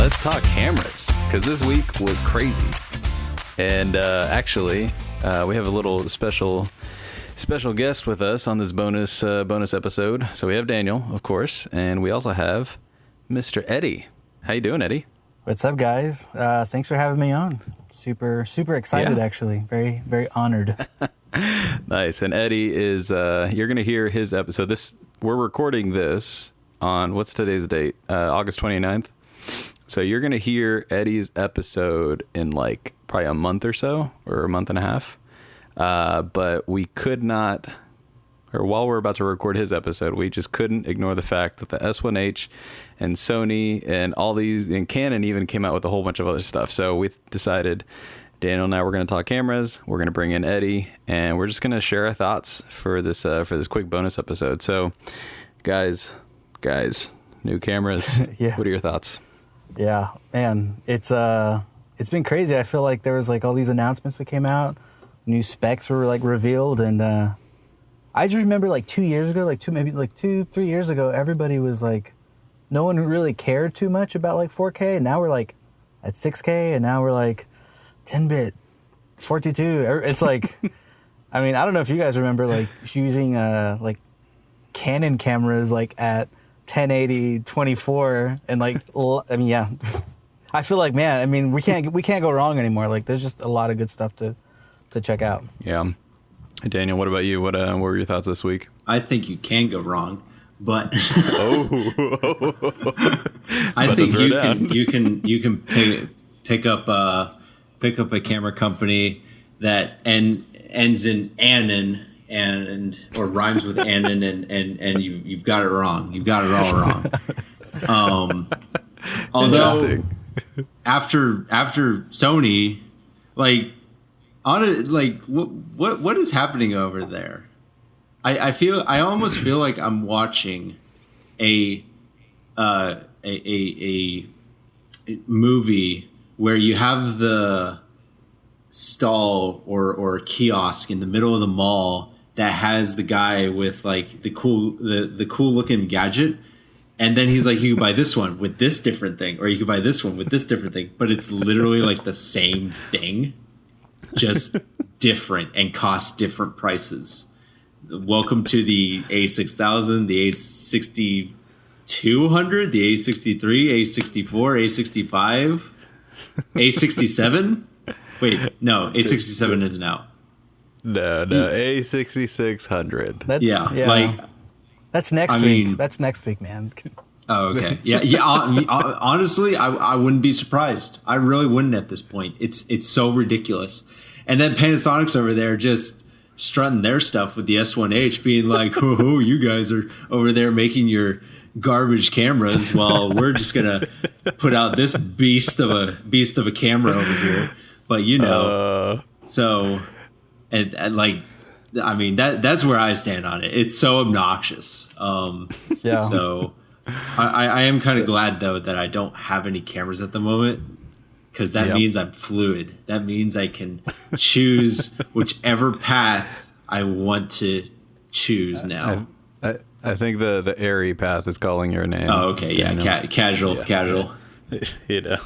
let's talk cameras, because this week was crazy. And actually, we have a little special guest with us on this bonus episode. So we have Daniel, of course, and we also have Mr. Eddie. How you doing, Eddie? What's up, guys? Thanks for having me on. Super excited, actually. Very, very honored. Nice. And Eddie is, you're going to hear his episode. We're recording this on, what's today's date? August 29th. So you're going to hear Eddie's episode in like probably a month or so, or a month and a half. But we could not, or while we're about to record his episode, we just couldn't ignore the fact that the S1H and Sony and all these, and Canon even came out with a whole bunch of other stuff. So we decided, Daniel and I, we're going to talk cameras. We're going to bring in Eddie, and we're just going to share our thoughts for this quick bonus episode. So, guys, new cameras. Yeah. What are your thoughts? Yeah, man, it's been crazy. I feel like there was like all these announcements that came out, new specs were like revealed, and I just remember like 2 years ago, maybe 3 years ago, everybody was like, no one really cared too much about like 4K, and now we're like at 6K, and now we're like 10-bit, 422. It's like, I mean, I don't know if you guys remember like using like Canon cameras like at 1080 24 and like, I mean, yeah, I feel like, man, I mean, we can't go wrong anymore. Like there's just a lot of good stuff to check out. Yeah. Daniel, what about you? What were your thoughts this week? I think you can go wrong, but I About think to throw you can pick up a camera company that ends in Anon and or rhymes with Anon and you've got it wrong. You've got it all wrong. Although after Sony, like what is happening over there? I almost feel like I'm watching a movie where you have the stall or kiosk in the middle of the mall that has the guy with like the cool looking gadget, and then he's like, you can buy this one with this different thing, or you can buy this one with this different thing, but it's literally like the same thing, just different and costs different prices. Welcome to the A6000, the A6200, the A63, A64, A65, A67. Wait, no, A67 isn't out. No, A6600. Like that's next week. That's next week, man. Oh, okay. Yeah. Honestly, I wouldn't be surprised. I really wouldn't at this point. It's so ridiculous. And then Panasonic's over there just strutting their stuff with the S1H, being like, "Oh, you guys are over there making your garbage cameras, while we're just gonna put out this beast of a camera over here." But so and like, I mean that's where I stand on it. It's so obnoxious. Yeah. So I am kind of glad though that I don't have any cameras at the moment, because that means I'm fluid. That means I can choose whichever path I want to choose now. I think the airy path is calling your name. Oh, okay. Yeah. Casual. You know,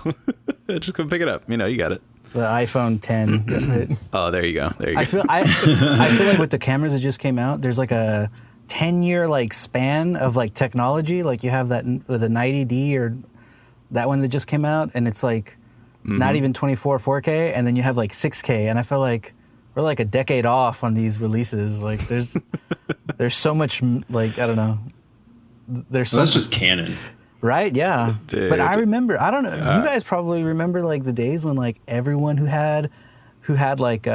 just go pick it up. You know, you got it. The iPhone 10. Oh, there you go. I feel like with the cameras that just came out, there's like a 10-year like span of like technology. Like you have that with the 90D or that one that just came out, and it's like not even 24 4K, and then you have like 6K, and I feel like we're like a decade off on these releases. Like there's so much, like, I don't know. That's just Canon. Right, yeah. Dude. But I remember, I don't know, you guys probably remember like the days when like everyone who had like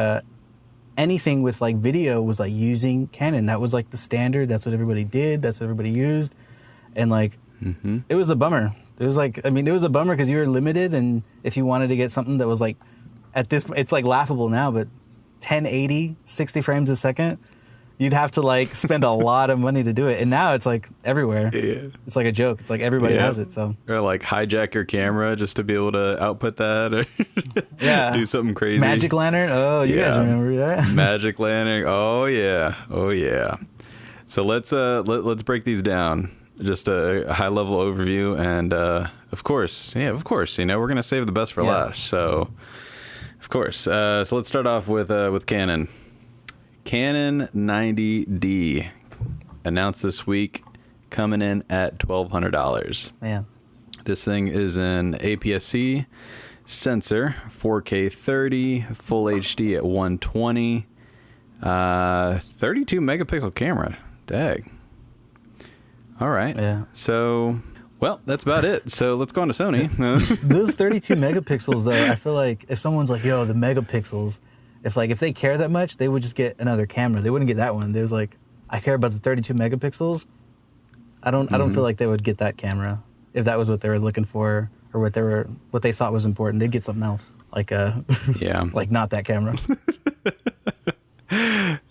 anything with like video was like using Canon. That was like the standard. That's what everybody did. That's what everybody used. And like, it was a bummer. It was like, I mean, it was a bummer because you were limited, and if you wanted to get something that was like, at this, it's like laughable now, but 1080, 60 frames a second, you'd have to like spend a lot of money to do it. And now it's like everywhere. Yeah. It's like a joke. It's like everybody has it. So, or like hijack your camera just to be able to output that, or do something crazy. Magic Lantern. Oh, you guys remember that? Magic Lantern. Oh yeah. So let's break these down. just a high level overview, and of course, we're gonna save the best for last. So, of course, so let's start off with Canon. Canon 90D announced this week, coming in at $1,200. Man, this thing is an APS-C sensor, 4K 30, full HD at 120, 32 megapixel camera. Dang. All right. Yeah. So, well, that's about it. So let's go on to Sony. those 32 megapixels, though, I feel like if someone's like, yo, the megapixels, if they care that much, they would just get another camera. They wouldn't get that one. They was like, I care about the 32 megapixels. I don't feel like they would get that camera if that was what they were looking for or what they thought was important. They'd get something else, like not that camera.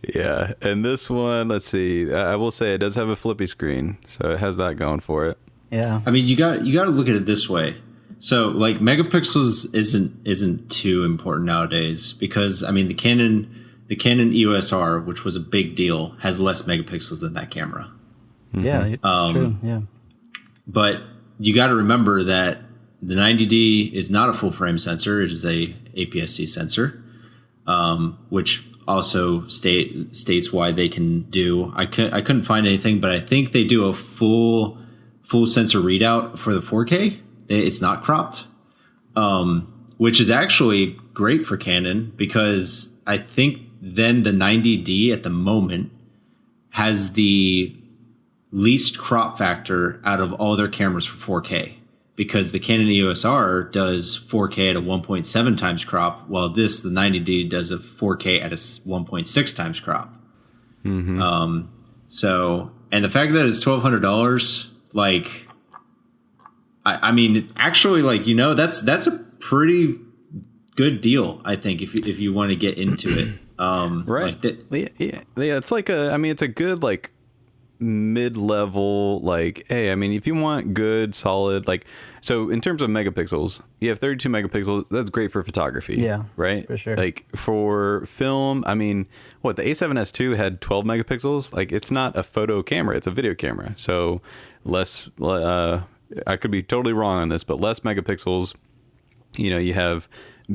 Yeah, and this one, let's see. I will say it does have a flippy screen, so it has that going for it. Yeah. I mean, you got to look at it this way. So, like, megapixels isn't too important nowadays because, I mean, the Canon EOS R, which was a big deal, has less megapixels than that camera. Yeah, it's true. Yeah. But you got to remember that the 90D is not a full frame sensor; it is a APS-C sensor, which also states why they can do. I couldn't find anything, but I think they do a full sensor readout for the 4K. It's not cropped, which is actually great for Canon because I think then the 90D at the moment has the least crop factor out of all their cameras for 4K because the Canon EOS R does 4K at a 1.7 times crop, while the 90D does a 4K at a 1.6 times crop. Mm-hmm. So, and the fact that it's $1,200, like, I mean, actually, like, that's a pretty good deal, I think, if you want to get into it. Right. Like yeah. It's like it's a good, like, mid-level, like, hey, I mean, if you want good, solid, like, so in terms of megapixels, you have 32 megapixels. That's great for photography. Yeah. Right? For sure. Like, for film, I mean, the A7S II had 12 megapixels. Like, it's not a photo camera, it's a video camera. So less, I could be totally wrong on this, but less megapixels, you have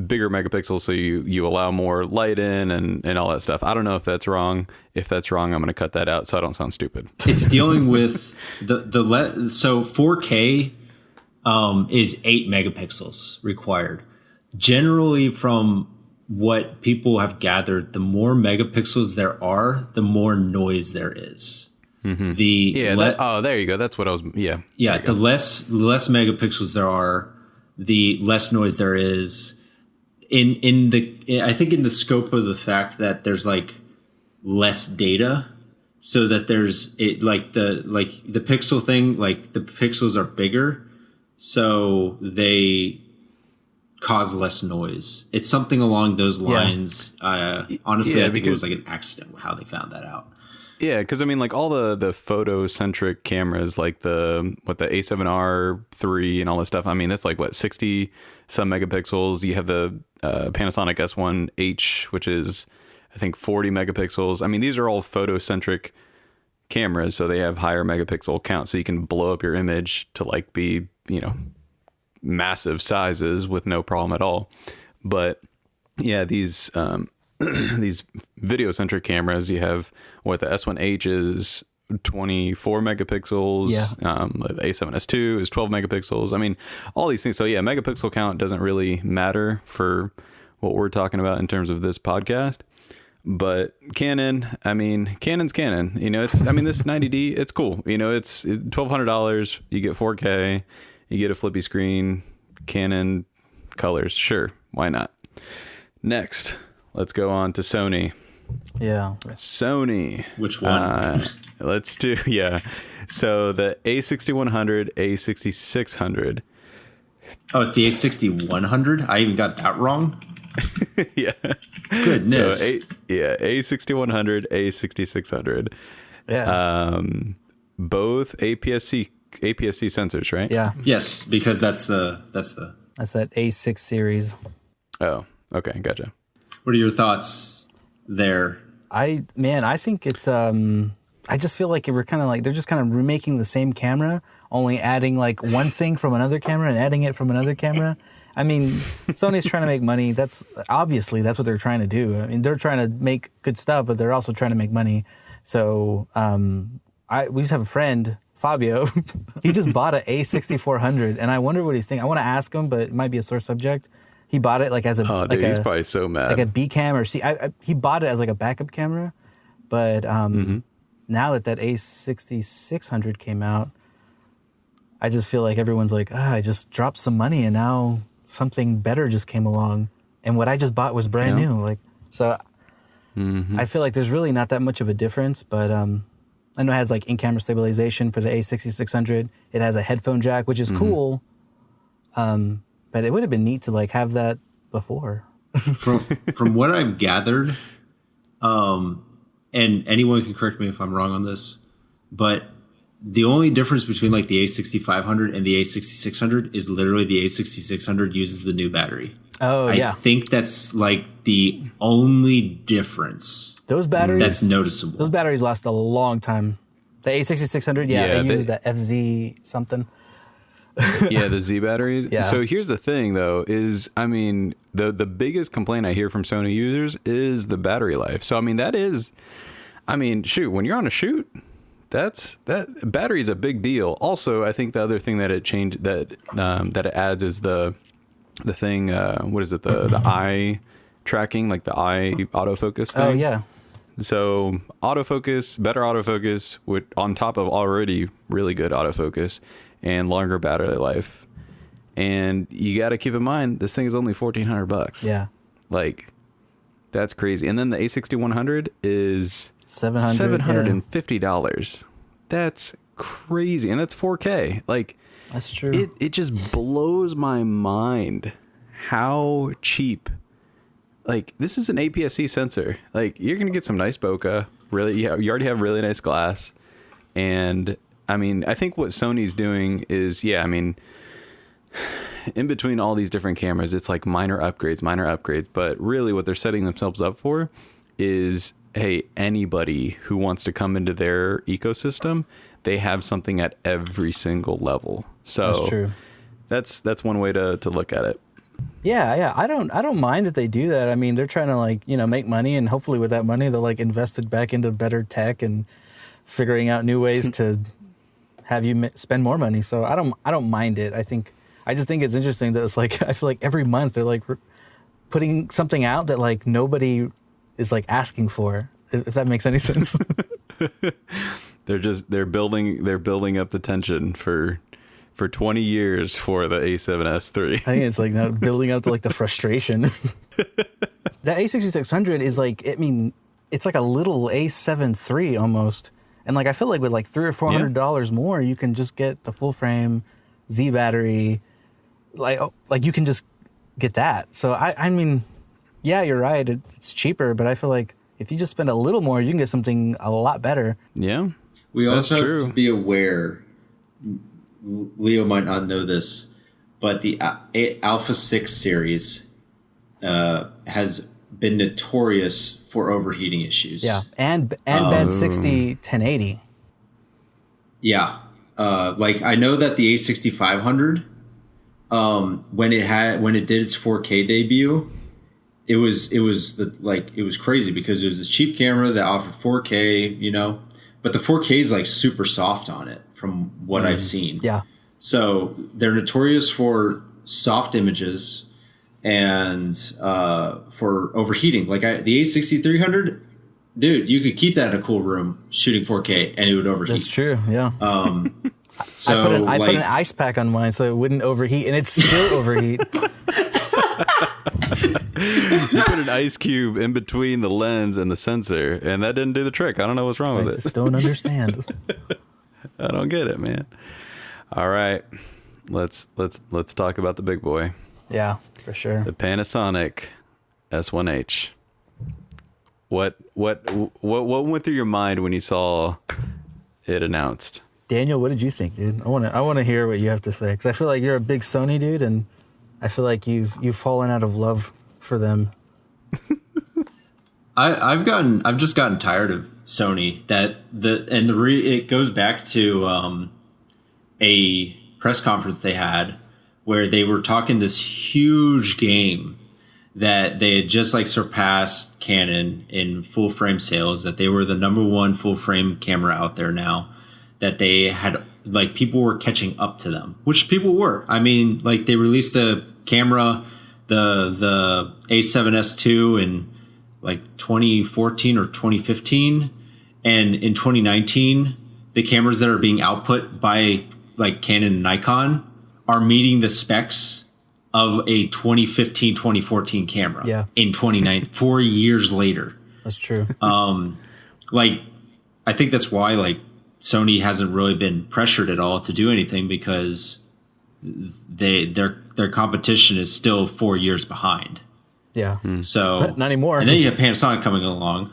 bigger megapixels, so you allow more light in and all that stuff. I don't know if that's wrong. If that's wrong, I'm going to cut that out so I don't sound stupid. It's dealing with so 4K is 8 megapixels required. Generally, from what people have gathered, the more megapixels there are, the more noise there is. Mm-hmm. There you go. That's what I was. Yeah. Yeah. The less megapixels there are, the less noise there is. I think in the scope of the fact that there's like less data, so that there's the pixel thing, like the pixels are bigger, so they cause less noise. It's something along those lines. Honestly, I think it was like an accident how they found that out. Yeah, because I mean, like all the photo-centric cameras, like the A7R III and all this stuff. I mean, that's like 60 some megapixels. You have the Panasonic S1H, which is I think 40 megapixels. I mean, these are all photo-centric cameras, so they have higher megapixel count. So you can blow up your image to like be massive sizes with no problem at all. But yeah, these these video-centric cameras, you have the S1H is 24 megapixels. Yeah. The A7S II is 12 megapixels. I mean, all these things. So yeah, megapixel count doesn't really matter for what we're talking about in terms of this podcast. But Canon, I mean, Canon's Canon. This 90D, it's cool. It's $1,200. You get 4K. You get a flippy screen. Canon colors. Sure, why not? Next, let's go on to Sony. Yeah. Which one? Let's do, yeah. So the A6100, A6600. Oh, it's the A6100? I even got that wrong? Yeah. Goodness. So A6100, A6600. Yeah. Both APS-C sensors, right? Yeah. Yes, because that's that A6 series. Oh, okay, gotcha. What are your thoughts there? I think it's I just feel like we're kind of like they're just kind of remaking the same camera, only adding like one thing from another camera and adding it from another camera. I mean, Sony's trying to make money. That's obviously what they're trying to do. I mean, they're trying to make good stuff, but they're also trying to make money. So we just have a friend, Fabio. He just bought an a6400, and I wonder what he's thinking. I want to ask him, but it might be a sore subject. He bought it like as a he's probably so mad. Like a B cam or C. He bought it as like a backup camera, but now that a6600 came out, I just feel like everyone's like, I just dropped some money and now something better just came along, and what I just bought was brand new. Like, so I feel like there's really not that much of a difference, but I know it has like in-camera stabilization for the a6600. It has a headphone jack, which is cool. But it would have been neat to like have that before. From what I've gathered, and anyone can correct me if I'm wrong on this, but the only difference between like the a6500 and the a6600 is literally the a6600 uses the new battery. Oh, yeah. I think that's like the only difference. Those batteries, that's noticeable. Those batteries last a long time. The a6600, it uses that FZ something. Yeah, the Z batteries. Yeah. So here's the thing, though, is, I mean, the biggest complaint I hear from Sony users is the battery life. So, I mean, shoot, when you're on a shoot, that battery is a big deal. Also, I think the other thing that it adds is the thing, what is it, the eye tracking, like the eye autofocus thing. Oh, yeah. So better autofocus on top of already really good autofocus and longer battery life. And you got to keep in mind, this thing is only $1,400. Yeah. Like, that's crazy. And then the A6100 is $750. That's crazy. And that's 4K. Like, that's true. It just blows my mind how cheap. Like, this is an APS-C sensor. Like, you're going to get some nice bokeh. Really, you already have really nice glass. And, I mean, I think what Sony's doing is, in between all these different cameras, it's like minor upgrades. But really what they're setting themselves up for is, hey, anybody who wants to come into their ecosystem, they have something at every single level. So that's true. That's one way to look at it. Yeah. I don't mind that they do that. I mean, they're trying to like, make money, and hopefully with that money they'll like invest it back into better tech and figuring out new ways to have you spend more money. So I don't mind it. I just think it's interesting that it's like, I feel like every month they're like putting something out that like nobody is like asking for, if that makes any sense. They're building up the tension for 20 years for the A7S3. I think it's like not building up to like the frustration. That A6600 is like, I mean, it's like a little A7 III almost. And like, I feel like with like $300 or $400 more, you can just get the full frame Z battery. Like you can just get that. So I mean, yeah, you're right. It's cheaper, but I feel like if you just spend a little more, you can get something a lot better. Yeah. We also have to be aware, Leo might not know this, but the Alpha 6 series has been notorious for overheating issues. Yeah, and bad 60 1080. Yeah. Like I know that the A6500, when it did its 4K debut, it was crazy because it was a cheap camera that offered 4K, but the 4K is like super soft on it from what I've seen. Yeah. So they're notorious for soft images and for overheating. Like the A6300, dude, you could keep that in a cool room shooting 4K and it would overheat. That's true. Yeah. So I put an ice pack on mine so it wouldn't overheat, and it's still overheat. You put an ice cube in between the lens and the sensor, and that didn't do the trick. I don't know what's wrong with it. I just don't understand. I don't get it, man. All right, let's talk about the big boy. Yeah, for sure. The Panasonic S1H. What went through your mind when you saw it announced? Daniel, what did you think, dude? I want to hear what you have to say, because I feel like you're a big Sony dude, and I feel like you've fallen out of love for them. I've just gotten tired of Sony. It goes back to a press conference they had where they were talking this huge game that they had just like surpassed Canon in full frame sales, that they were the number one full frame camera out there now, that they had like people were catching up to them, which people were. I mean, like they released a camera, the A7S2 in like 2014 or 2015, and in 2019 the cameras that are being output by like Canon and Nikon are meeting the specs of a 2015 2014 camera in 2019, 4 years later. That's true. Like I think that's why like Sony hasn't really been pressured at all to do anything, because their competition is still 4 years behind. Yeah. So not anymore. And then you have Panasonic coming along,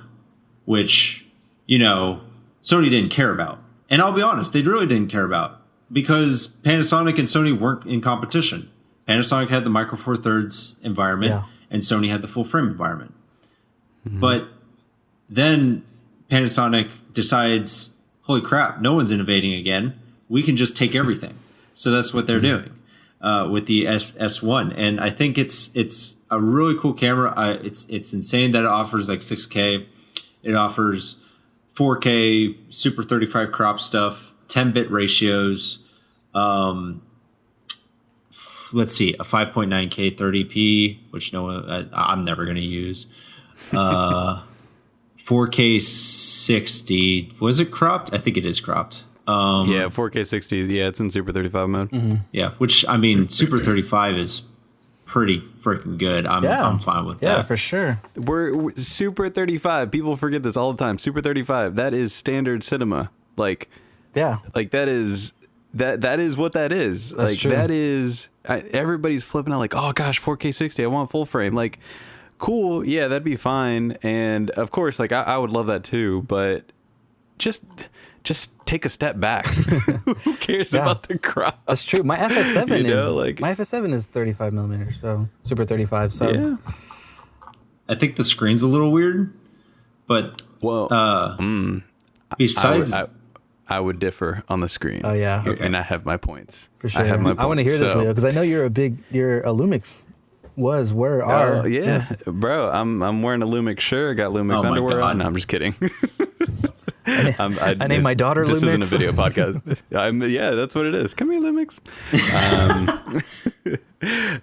which, you know, Sony didn't care about. And I'll be honest, they really didn't care about, because Panasonic and Sony weren't in competition. Panasonic had the Micro Four Thirds environment, and Sony had the full frame environment. Mm-hmm. But then Panasonic decides, holy crap, no one's innovating again. We can just take everything. So that's what they're doing with the S1. And I think it's a really cool camera. It's insane that it offers like 6K. It offers 4K, Super 35 crop stuff, 10-bit ratios. Let's see, a 5.9K 30p, which I'm never going to use. 4K 60. Was it cropped? I think it is cropped. 4K 60. Yeah, it's in Super 35 mode. Mm-hmm. Yeah, which, I mean, Super 35 is pretty freaking good. I'm fine with that. Yeah, for sure. We're Super 35. People forget this all the time. Super 35. That is standard cinema. Like, yeah, like that is what that is. That's like true. That is. Everybody's flipping out like, oh gosh, 4K 60. I want full frame. Like, cool. Yeah, that'd be fine. And of course, like I would love that too. But just take a step back. Who cares about the crop? That's true. My FS7 is 35 millimeters, so Super 35. So yeah. I think the screen's a little weird, but besides, I would differ on the screen. Oh yeah, and I have my points. For sure. I have my points. I want to hear this, Leo, because I know you're a Lumix. Bro, I'm wearing a Lumix shirt. I got Lumix underwear on. No, I'm just kidding. I named my daughter Lumix. This isn't a video podcast. That's what it is. Come here, Lumix.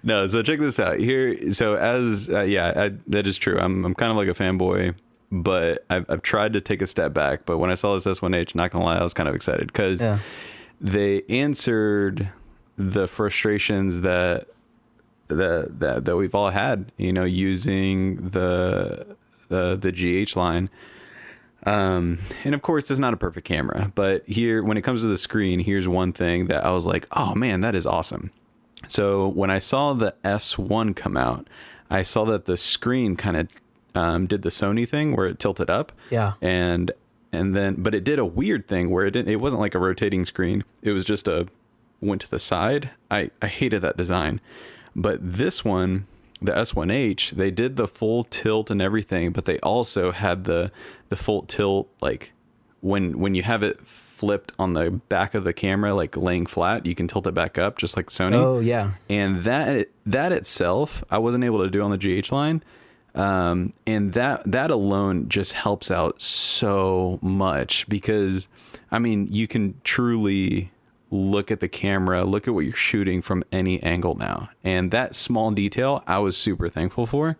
No, so check this out here. So that is true. I'm kind of like a fanboy, but I've tried to take a step back. But when I saw this S1H, not gonna lie, I was kind of excited because they answered the frustrations that we've all had, using the GH line. And of course it's not a perfect camera, but here, when it comes to the screen, here's one thing that I was like, oh man, that is awesome. So when I saw the S1 come out, I saw that the screen kind of did the Sony thing where it tilted up. Yeah. And then, but it did a weird thing where it wasn't like a rotating screen. It was just went to the side. I hated that design. But this one, the S1H, they did the full tilt and everything, but they also had the full tilt, like when you have it flipped on the back of the camera, like laying flat, you can tilt it back up just like Sony. Oh yeah. And that itself, I wasn't able to do on the GH line. And that alone just helps out so much because, I mean, you can truly look at the camera, look at what you're shooting from any angle now. And that small detail, I was super thankful for.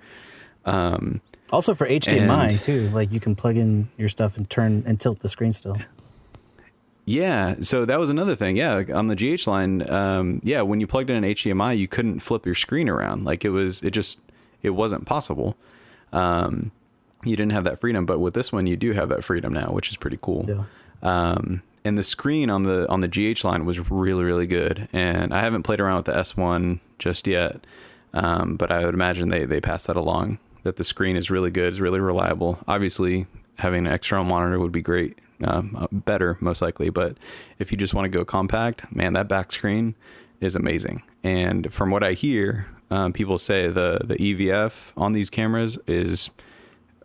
Also for HDMI too, like you can plug in your stuff and turn and tilt the screen still. Yeah, so that was another thing. Yeah, on the GH line, when you plugged in an HDMI, you couldn't flip your screen around. Like it wasn't possible. You didn't have that freedom, but with this one, you do have that freedom now, which is pretty cool. Yeah. And the screen on the GH line was really, really good. And I haven't played around with the S1 just yet, but I would imagine they passed that along. That the screen is really good, it's really reliable. Obviously, having an external monitor would be great, better most likely. But if you just want to go compact, man, that back screen is amazing. And from what I hear, people say the EVF on these cameras is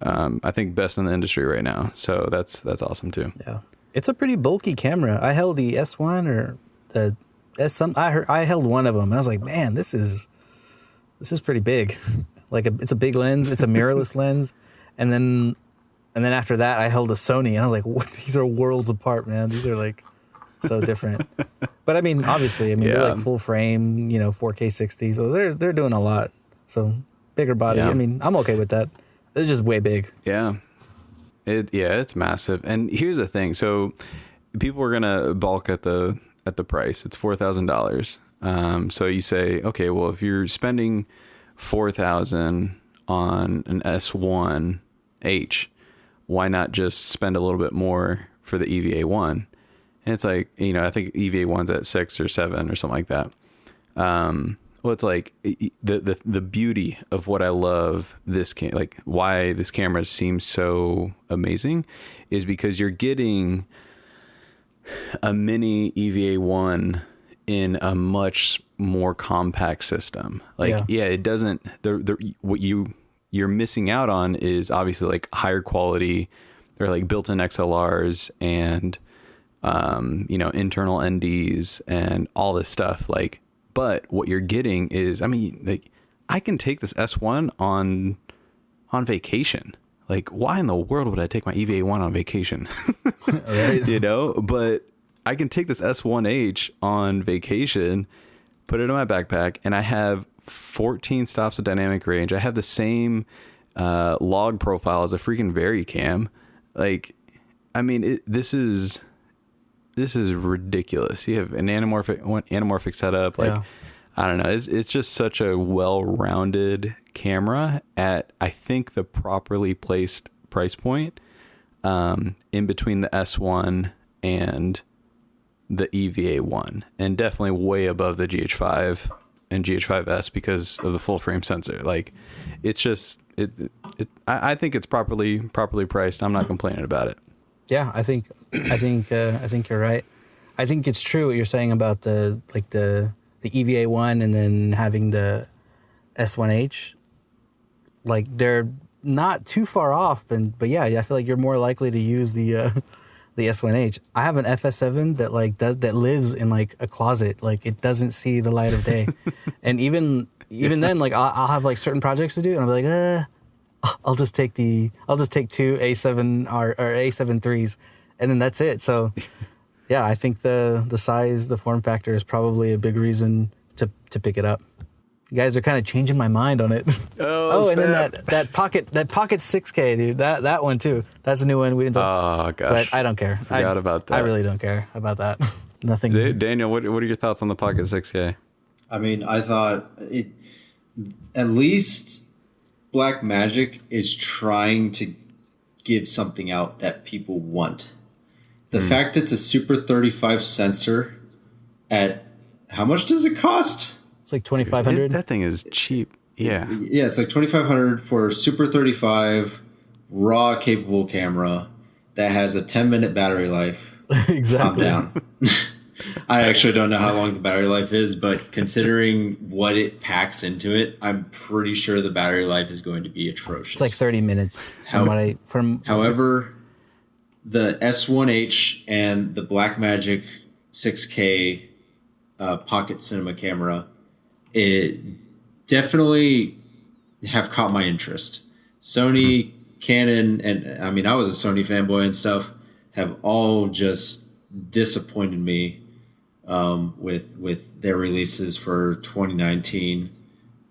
I think best in the industry right now. So that's awesome too. Yeah, it's a pretty bulky camera. I held the S1 or the S. I held one of them, and I was like, man, this is pretty big. Like it's a big lens. It's a mirrorless lens, and then after that, I held a Sony, and I was like, what? These are worlds apart, man. These are like so different. But I mean, obviously, they're like full frame, 4K 60, so they're doing a lot. So bigger body. Yeah. I mean, I'm okay with that. It's just way big. Yeah. It's massive. And here's the thing. So people are gonna balk at the price. It's $4,000. So you say, okay, well, if you're spending $4,000 on an S1H, why not just spend a little bit more for the EVA1? And it's like, I think EVA1's at 6 or 7 or something like that. Well, it's like the beauty of what I love why this camera seems so amazing is because you're getting a mini EVA1 in a much more compact system. It doesn't, what you're missing out on is obviously like higher quality. They're like built-in XLRs and, internal NDs and all this stuff. But what you're getting is, I can take this S1 on vacation. Like, why in the world would I take my EVA1 on vacation? Right. But I can take this S1H on vacation, put it in my backpack, and I have 14 stops of dynamic range. I have the same log profile as a freaking Varicam. This is ridiculous. You have an anamorphic setup. I don't know. It's just such a well-rounded camera at, I think, the properly placed price point in between the S1 and the EVA1, and definitely way above the GH5 and GH5S because of the full frame sensor. It's just I think it's properly priced. I'm not complaining about it. Yeah, I think you're right. I think it's true what you're saying about the EVA1 and then having the S1H. They're not too far off, but yeah, I feel like you're more likely to use the S1H. I have an FS7 that lives in a closet. It doesn't see the light of day. And even then, I'll have certain projects to do, and I'll be like, I'll just take two A7 or A7 IIIs, and then that's it. So, yeah, I think the size, the form factor is probably a big reason to pick it up. You guys are kind of changing my mind on it. Oh, and then that Pocket 6K, dude, that one too. That's a new one. We didn't talk. Oh gosh, but I don't care. Forgot about that. I really don't care about that. Nothing. Daniel, what are your thoughts on the Pocket 6K? I thought at least Blackmagic is trying to give something out that people want. The fact it's a Super 35 sensor at how much does it cost? It's like $2,500. That thing is cheap. Yeah. Yeah, it's like $2,500 for a Super 35 raw capable camera that has a 10-minute battery life. Exactly. Calm down. I actually don't know how long the battery life is, but considering what it packs into it, I'm pretty sure the battery life is going to be atrocious. It's like 30 minutes. However, the S1H and the Blackmagic 6K pocket cinema camera, it definitely have caught my interest. Sony, Canon, and I was a Sony fanboy and stuff, have all just disappointed me with their releases for 2019,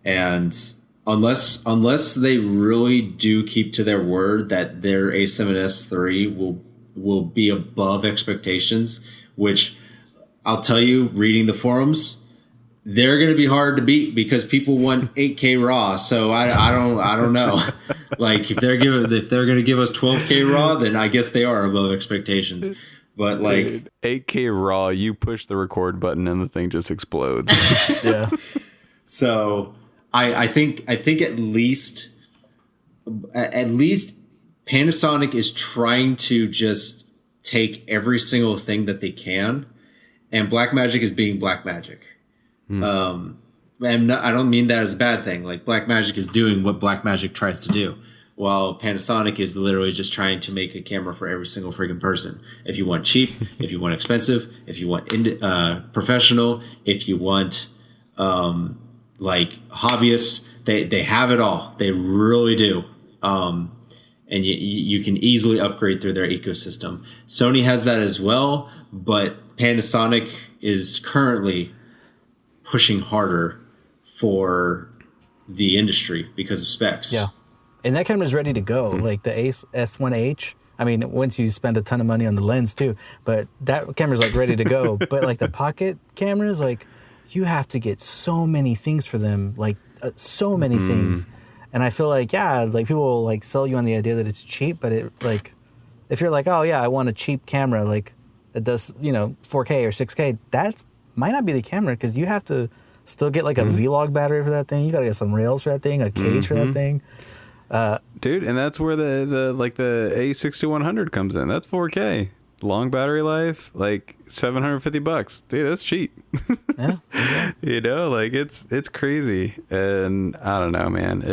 and unless they really do keep to their word that their A7S III will be above expectations, which I'll tell you, reading the forums, they're going to be hard to beat because people want 8K raw. So I don't know. If they're going to give us 12K raw, then I guess they are above expectations. But 8K raw, you push the record button and the thing just explodes. Yeah. So I think at least Panasonic is trying to just take every single thing that they can, and Blackmagic is being Blackmagic. And I don't mean that as a bad thing. Blackmagic is doing what Blackmagic tries to do, while Panasonic is literally just trying to make a camera for every single freaking person. If you want cheap, if you want expensive, if you want professional, if you want like hobbyist, they have it all. They really do. And you can easily upgrade through their ecosystem. Sony has that as well, but Panasonic is currently pushing harder for the industry because of specs. Yeah. And that camera's ready to go. Like the S1H. I mean, once you spend a ton of money on the lens too, but that camera's like ready to go. But like the pocket cameras, like you have to get so many things for them, like so many things. And I feel like, yeah, like people will like sell you on the idea that it's cheap, but it like, if you're like, oh yeah, I want a cheap camera, like that does, 4K or 6K, that might not be the camera because you have to still get like a vlog battery for that thing. You got to get some rails for that thing, a cage for that thing. Dude, and that's where the a6100 comes in. That's 4K, long battery life, like $750. Dude, that's cheap. Yeah. Like it's crazy, and I don't know, man.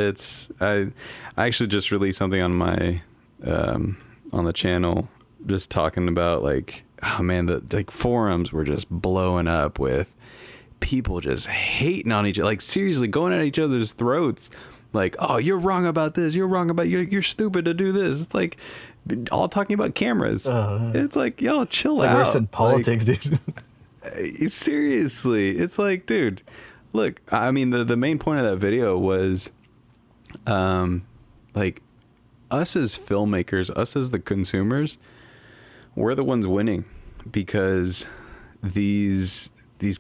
I actually just released something on my on the channel, just talking about like, oh man, the like forums were just blowing up with people just hating on each other, like seriously going at each other's throats. Like, oh, you're wrong about this. You're wrong about you're stupid to do this. It's like all talking about cameras. It's like, y'all chill out. Worse than politics, like, dude. Seriously, it's like, dude, look. I mean, the main point of that video was, like, us as filmmakers, us as the consumers, we're the ones winning because these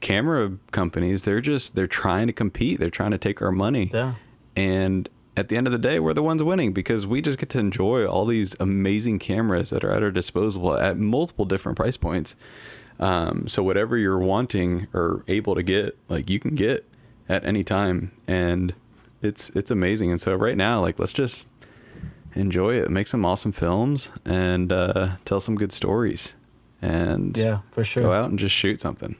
camera companies, they're trying to compete. They're trying to take our money. Yeah. And at the end of the day, we're the ones winning because we just get to enjoy all these amazing cameras that are at our disposal at multiple different price points. So whatever you're wanting or able to get, like you can get at any time, and it's amazing. And so right now, like, let's just enjoy it, make some awesome films, and tell some good stories. And yeah, for sure, go out and just shoot something.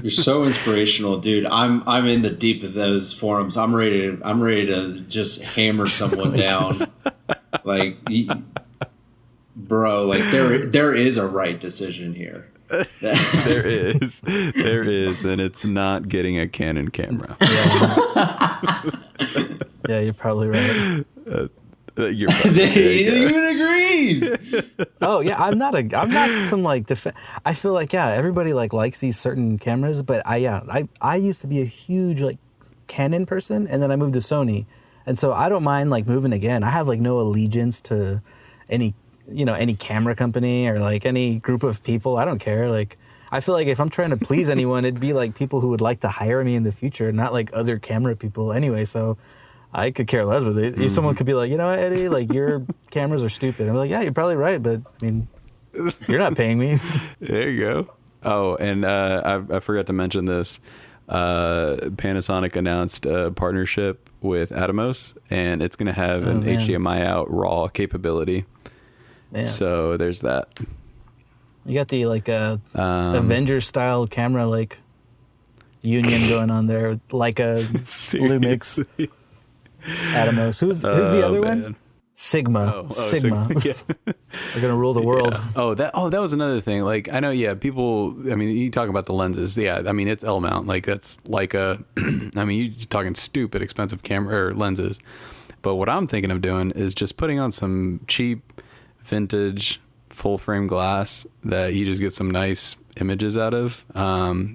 You're so inspirational, dude. I'm in the deep of those forums. I'm ready to just hammer someone down. Like, bro, like there is a right decision here. There is, and it's not getting a Canon camera. Yeah, you're probably right. You're probably He even agrees. Oh yeah, I'm not some like I feel like, yeah, everybody like likes these certain cameras, but I used to be a huge like Canon person, and then I moved to Sony, and so I don't mind like moving again. I have like no allegiance to any camera company or like any group of people. I don't care. Like, I feel like if I'm trying to please anyone, it'd be like people who would like to hire me in the future, not like other camera people anyway. So I could care less with it. Someone could be like, you know what, Eddie, like your cameras are stupid. I'm like, yeah, you're probably right, but I mean, you're not paying me. There you go. Oh, and I forgot to mention this. Panasonic announced a partnership with Atomos, and it's going to have an HDMI out RAW capability. Man. So there's that. You got the like Avengers style camera like union going on there, like a Lumix. Atomos. Who's the other one? Sigma. Sigma. Yeah. They're gonna rule the world. Yeah. Oh, that was another thing. Like, I know, yeah, people. I mean, you talk about the lenses. Yeah, I mean, it's L mount. Like, that's like a. I mean, you're just talking stupid expensive camera or lenses. But what I'm thinking of doing is just putting on some cheap, vintage, full frame glass that you just get some nice images out of.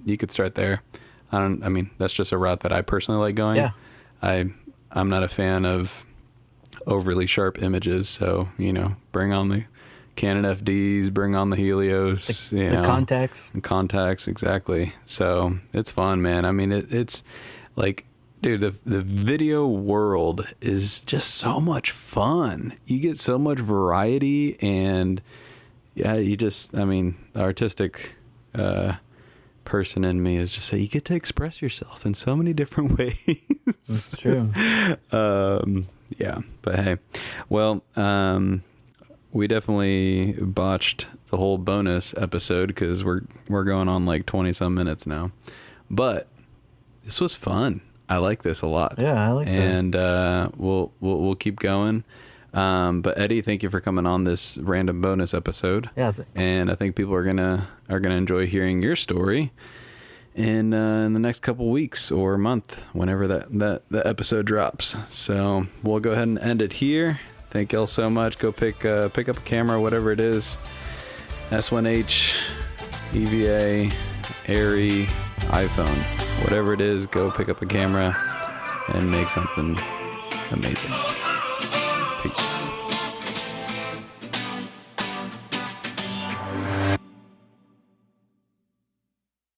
You could start there. I mean, that's just a route that I personally like going. Yeah. I'm not a fan of overly sharp images, so bring on the Canon FDs, bring on the Helios, the contacts. And contacts, exactly. So it's fun, man. I mean, it's like, dude, the video world is just so much fun. You get so much variety, and yeah, the artistic person in me is just say you get to express yourself in so many different ways. That's true. Yeah, but hey, well, we definitely botched the whole bonus episode because we're going on like 20 some minutes now, but this was fun. I like this a lot. Yeah, I like that. And we'll keep going. But Eddie, thank you for coming on this random bonus episode. Yeah. And I think people are gonna enjoy hearing your story in the next couple weeks or month, whenever that episode drops. So we'll go ahead and end it here. Thank y'all so much. Go pick up a camera, whatever it is, S1H, EVA, Airy, iPhone, whatever it is. Go pick up a camera and make something amazing. Peace.